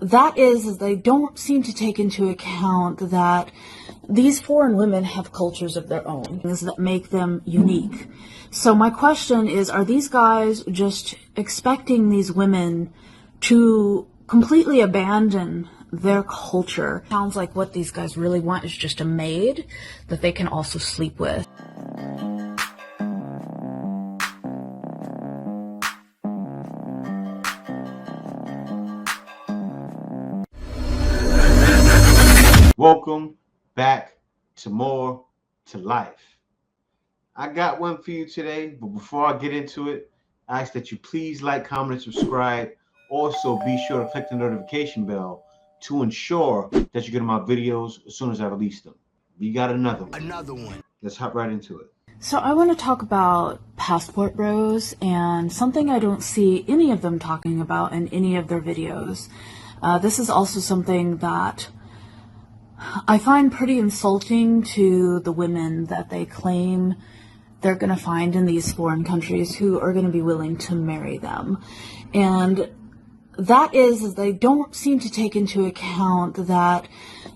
that is they don't seem to take into account that these foreign women have cultures of their own, things that make them unique. So my question is, are these guys just expecting these women to completely abandon their culture? Sounds like what these guys really want is just a maid that they can also sleep with. Welcome back to More to Life. I got one for you today, but before I get into it, I ask that you please like, comment, and subscribe. Also, be sure to click the notification bell to ensure that you get my videos as soon as I release them. We got another one. Let's hop right into it. So I want to talk about passport bros and something I don't see any of them talking about in any of their videos. This is also something that I find pretty insulting to the women that they claim they're going to find in these foreign countries who are going to be willing to marry them. And that is they don't seem to take into account that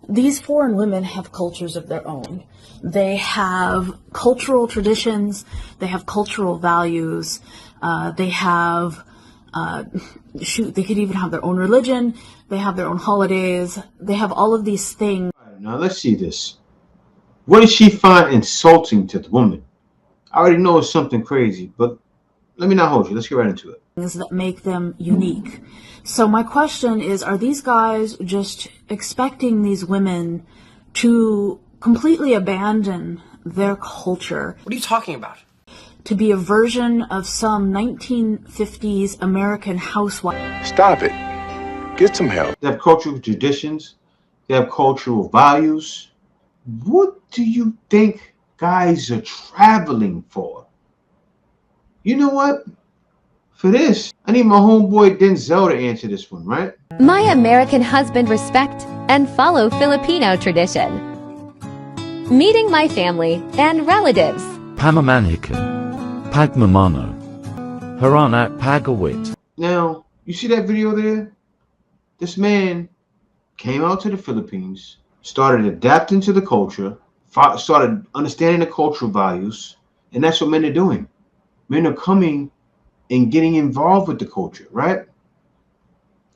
these foreign women have cultures of their own. They have cultural traditions, they have cultural values, they have they could even have their own religion, they have their own holidays, they have all of these things. Now let's see this. What did she find insulting to the woman? I already know it's something crazy, but let me not hold you. Let's get right into it. Things that make them unique. So my question is, are these guys just expecting these women to completely abandon their culture? What are you talking about? To be a version of some 1950s American housewife. Stop it. Get some help. They have cultural traditions. They have cultural values. What do you think guys are traveling for? You know what? For this, I need my homeboy Denzel to answer this one, right? My American husband respect and follow Filipino tradition. Meeting my family and relatives. Pamamanhikan, Pagmamano, Haranat Pagawit. Now, you see that video there? This man came out to the Philippines, started adapting to the culture, started understanding the cultural values, and that's what men are doing. Men are coming and getting involved with the culture, right?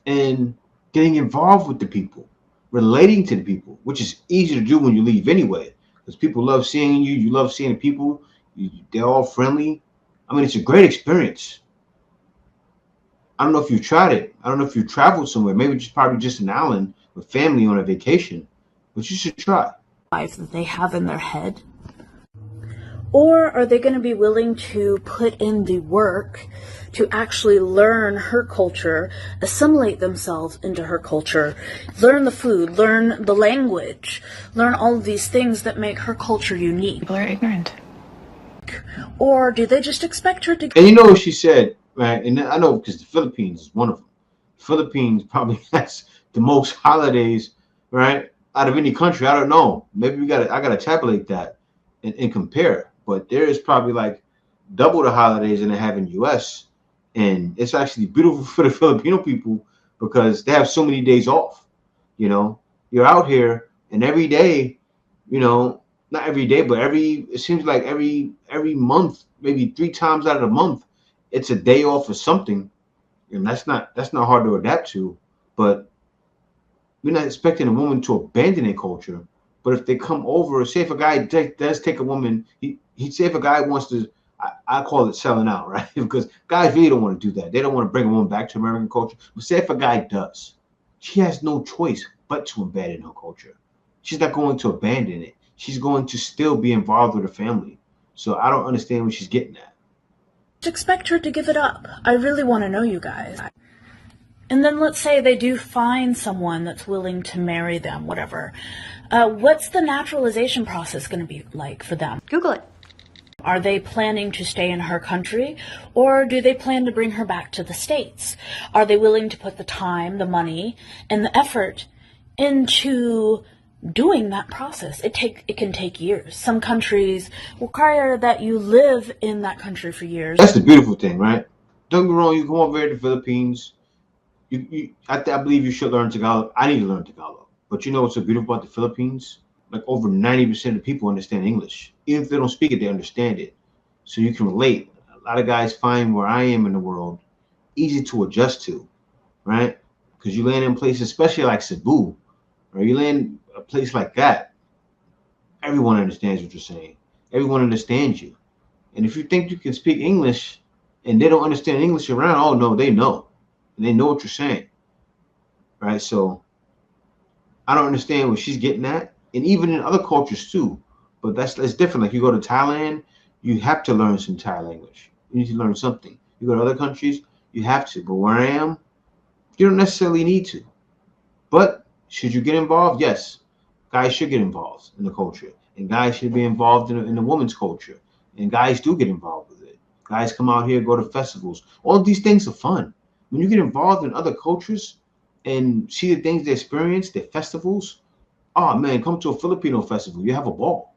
And getting involved with the people, relating to the people, which is easy to do when you leave anyway, because people love seeing you, you love seeing the people, they're all friendly. I mean, it's a great experience. I don't know if you've tried it. I don't know if you've traveled somewhere, maybe just probably just an island with family on a vacation, but you should try. Life that they have in their head. Or are they going to be willing to put in the work to actually learn her culture, assimilate themselves into her culture, learn the food, learn the language, learn all of these things that make her culture unique? People are ignorant. Or do they just expect her to... And you know what she said, right? And I know because the Philippines is one of them. The Philippines probably has the most holidays, right, out of any country. I don't know. Maybe I gotta tabulate that and compare. But there is probably like double the holidays than they have in the U.S. And it's actually beautiful for the Filipino people because they have so many days off. You know, you're out here and every day, you know, not every day, but it seems like every month, maybe 3 times out of the month, it's a day off or something. And that's not hard to adapt to. But we're not expecting a woman to abandon their culture. But if they come over, say if a guy does take a woman, he'd say if a guy wants to, I call it selling out, right? Because guys really don't want to do that. They don't want to bring a woman back to American culture. But say if a guy does, she has no choice but to abandon her culture. She's not going to abandon it. She's going to still be involved with her family. So I don't understand what she's getting at. Expect her to give it up. I really want to know, you guys. And then let's say they do find someone that's willing to marry them, whatever. What's the naturalization process going to be like for them? Google it. Are they planning to stay in her country, or do they plan to bring her back to the States? Are they willing to put the time, the money, and the effort into doing that process? It can take years. Some countries require that you live in that country for years. That's the beautiful thing, right? Don't get me wrong, you come over here to the Philippines, I believe you should learn Tagalog. I need to learn Tagalog. But you know what's so beautiful about the Philippines? Like over 90% of people understand English. Even if they don't speak it, they understand it. So you can relate. A lot of guys find where I am in the world easy to adjust to, right? Because you land in places, especially like Cebu, or you land a place like that, everyone understands what you're saying. Everyone understands you. And if you think you can speak English and they don't understand English around, oh no, they know. And they know what you're saying. Right? So I don't understand what she's getting at. And even in other cultures too. But that's different. Like you go to Thailand, you have to learn some Thai language. You need to learn something. You go to other countries, you have to. But where I am, you don't necessarily need to. But should you get involved? Yes. Guys should get involved in the culture. And guys should be involved in the women's culture. And guys do get involved with it. Guys come out here, go to festivals. All of these things are fun. When you get involved in other cultures and see the things they experience, their festivals, oh man, come to a Filipino festival. You have a ball.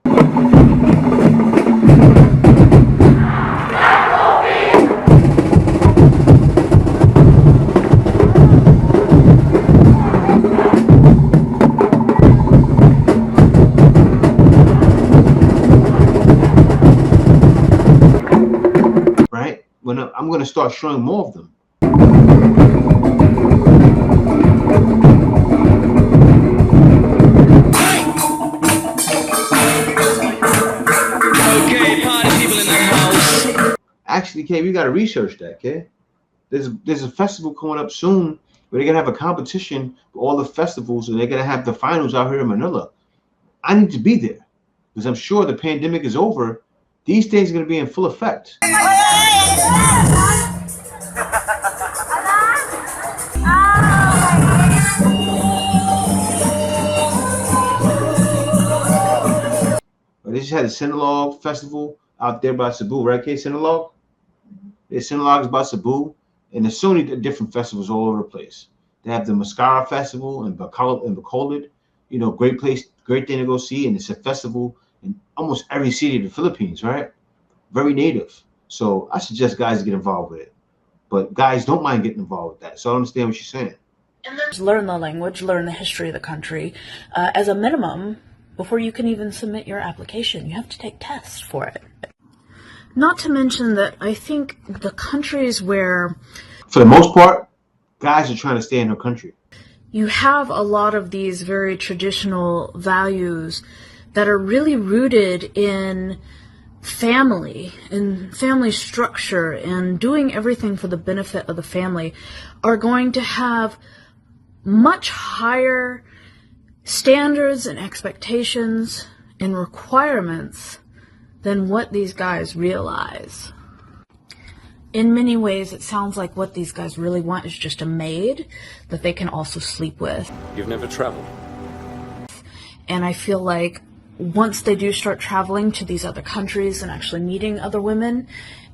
Right? When I'm going to start showing more of them. Actually, Kay, we got to research that, Kay. There's a festival coming up soon where they're going to have a competition for all the festivals, and they're going to have the finals out here in Manila. I need to be there because I'm sure the pandemic is over. These things are going to be in full effect. They just had a Sinulog festival out there by Cebu, right, Kay? Sinulog? There's Sinulog's by Cebu, and there's so many different festivals all over the place. They have the Mascara Festival in Bacolod. You know, great place, great thing to go see, and it's a festival in almost every city of the Philippines, right? Very native. So I suggest guys get involved with it. But guys don't mind getting involved with that. So I understand what you're saying. And then learn the language, learn the history of the country. As a minimum, before you can even submit your application, you have to take tests for it. Not to mention that I think the countries where, for the most part, guys are trying to stay in their country. You have a lot of these very traditional values that are really rooted in family and family structure and doing everything for the benefit of the family are going to have much higher standards and expectations and requirements than what these guys realize. In many ways, it sounds like what these guys really want is just a maid that they can also sleep with. You've never traveled. And I feel like once they do start traveling to these other countries and actually meeting other women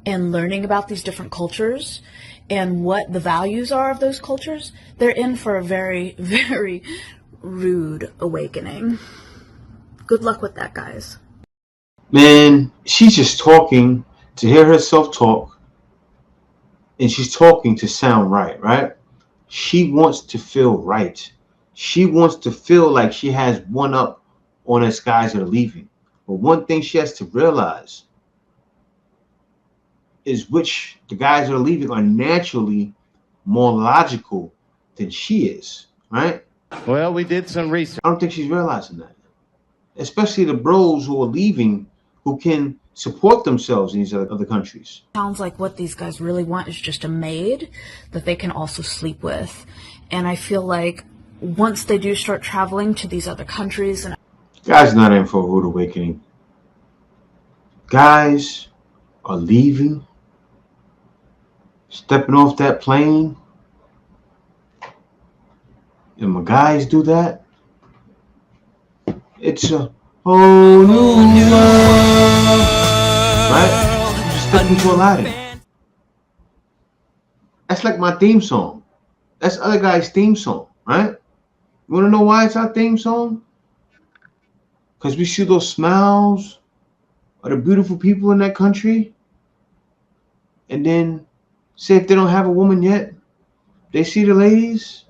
and learning about these different cultures and what the values are of those cultures, they're in for a very, very rude awakening. Good luck with that, guys. Man, she's just talking to hear herself talk, and she's talking to sound right, right? She wants to feel right. She wants to feel like she has one up on us guys that are leaving. But one thing she has to realize is which the guys that are leaving are naturally more logical than she is, right? Well, we did some research. I don't think she's realizing that. Especially the bros who are leaving, who can support themselves in these other countries. Sounds like what these guys really want is just a maid that they can also sleep with. And I feel like once they do start traveling to these other countries and guys not in for a rude awakening. Guys are leaving, stepping off that plane. And when guys do that, it's a whole new world, right? You just step into Aladdin. That's like my theme song. That's other guy's theme song, right? You want to know why it's our theme song? Because we see those smiles of the beautiful people in that country. And then say if they don't have a woman yet, they see the ladies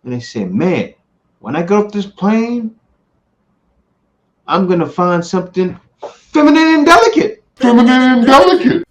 and they say, man, when I get off this plane, I'm going to find something feminine and delicate. Feminine and delicate.